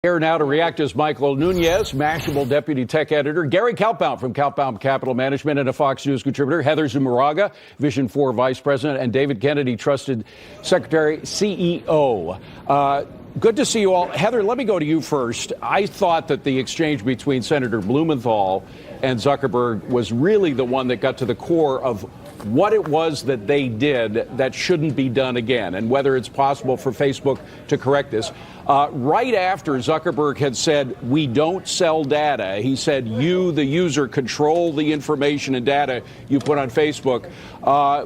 Here now to react is Michael Nunez, Mashable Deputy Tech Editor, Gary Kaltbaum from Kaltbaum Capital Management and a Fox News contributor, Heather Zumaraga, Vision 4 Vice President, and David Kennedy, Trusted Secretary, CEO. Good to see you all. Heather, let me go to you first. I thought that the exchange between Senator Blumenthal and Zuckerberg was really the one that got to the core of what it was that they did that shouldn't be done again, and whether it's possible for Facebook to correct this. Right after Zuckerberg had said, we don't sell data, he said, you, the user, control the information and data you put on Facebook.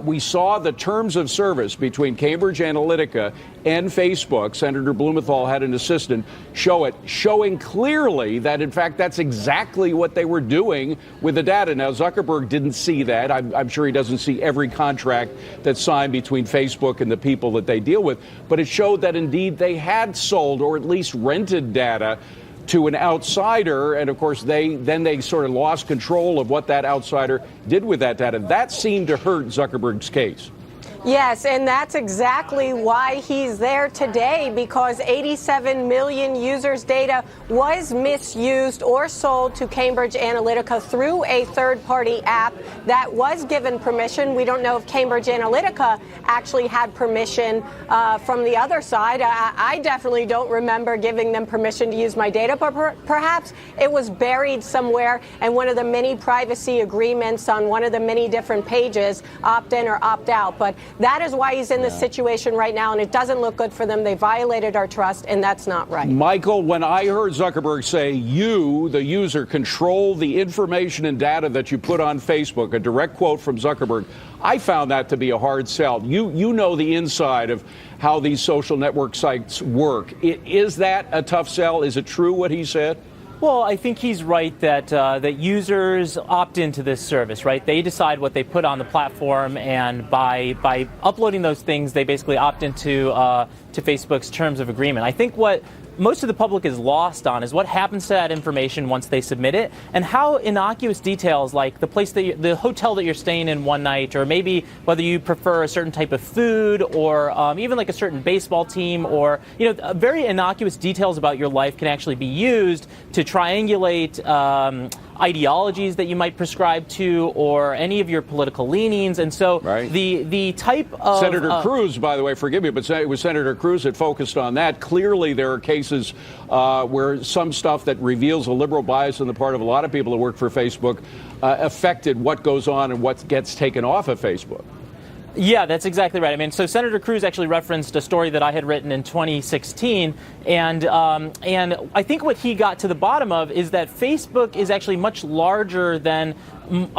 We saw the terms of service between Cambridge Analytica and Facebook. Senator Blumenthal had an assistant show it, showing clearly that, in fact, that's exactly what they were doing with the data. Now, Zuckerberg didn't see that. I'm sure he doesn't see every contract that's signed between Facebook and the people that they deal with. But it showed that, indeed, they had sold or at least rented data to an outsider. And, of course, they sort of lost control of what that outsider did with that data. That seemed to hurt Zuckerberg's case. Yes, and that's exactly why he's there today, because 87 million users' data was misused or sold to Cambridge Analytica through a third-party app that was given permission. We don't know if Cambridge Analytica actually had permission from the other side. I definitely don't remember giving them permission to use my data, but perhaps it was buried somewhere in one of the many privacy agreements on one of the many different pages, opt-in or opt-out. But that is why he's in this situation right now, and it doesn't look good for them. They violated our trust, and that's not right. Michael, when I heard Zuckerberg say, you, the user, control the information and data that you put on Facebook, a direct quote from Zuckerberg, I found that to be a hard sell. You know the inside of how these social network sites work. Is that a tough sell? Is it true what he said? Well, I think he's right that that users opt into this service, right? They decide what they put on the platform, and by uploading those things, they basically opt into to Facebook's terms of agreement. I think what most of the public is lost on is what happens to that information once they submit it, and how innocuous details like the place that the hotel that you're staying in one night, or maybe whether you prefer a certain type of food, or even like a certain baseball team, or very innocuous details about your life can actually be used to triangulate ideologies that you might prescribe to, or any of your political leanings. And so the type of Senator Cruz, by the way, forgive me, but it was Senator Cruz that focused on that. Clearly there are cases where some stuff that reveals a liberal bias on the part of a lot of people who work for Facebook affected what goes on and what gets taken off of Facebook. Yeah, that's exactly right. I mean, so Senator Cruz actually referenced a story that I had written in 2016, and I think what he got to the bottom of is that Facebook is actually much larger than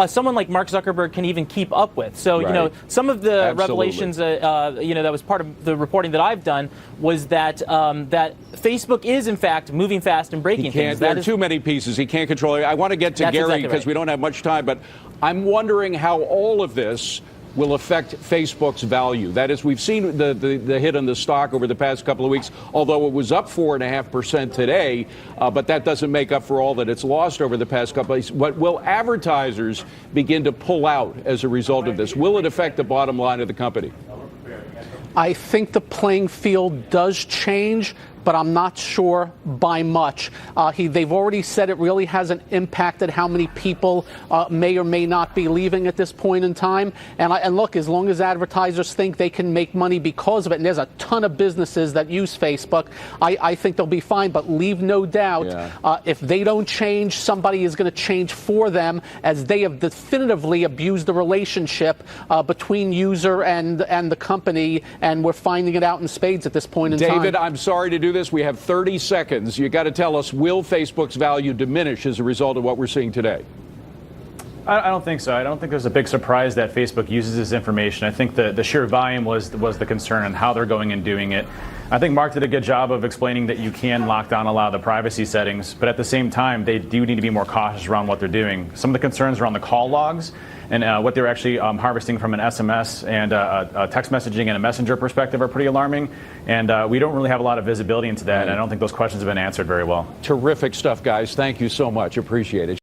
someone like Mark Zuckerberg can even keep up with. So, some of the revelations, that was part of the reporting that I've done was that that Facebook is, in fact, moving fast and breaking things. There are too many pieces. He can't control it. I want to get to Gary because we don't have much time, but I'm wondering how all of this will affect Facebook's value. That is, we've seen the hit on the stock over the past couple of weeks, although it was up 4.5% today, but that doesn't make up for all that it's lost over the past couple of weeks. What will advertisers begin to pull out as a result of this? Will it affect the bottom line of the company? I think the playing field does change, but I'm not sure by much. They've already said it really hasn't impacted how many people may or may not be leaving at this point in time. And look, as long as advertisers think they can make money because of it, and there's a ton of businesses that use Facebook, I think they'll be fine. But leave no doubt, if they don't change, somebody is going to change for them, as they have definitively abused the relationship between user and the company, and we're finding it out in spades at this point in time. David, I'm sorry to do this. We have 30 seconds. You got to tell us, will Facebook's value diminish as a result of what we're seeing today? I don't think so. I don't think there's a big surprise that Facebook uses this information. I think the sheer volume was the concern and how they're going and doing it. I think Mark did a good job of explaining that you can lock down a lot of the privacy settings, but at the same time, they do need to be more cautious around what they're doing. Some of the concerns around the call logs and what they're actually harvesting from an SMS and a text messaging and a messenger perspective are pretty alarming, and we don't really have a lot of visibility into that, and I don't think those questions have been answered very well. Terrific stuff, guys. Thank you so much. Appreciate it.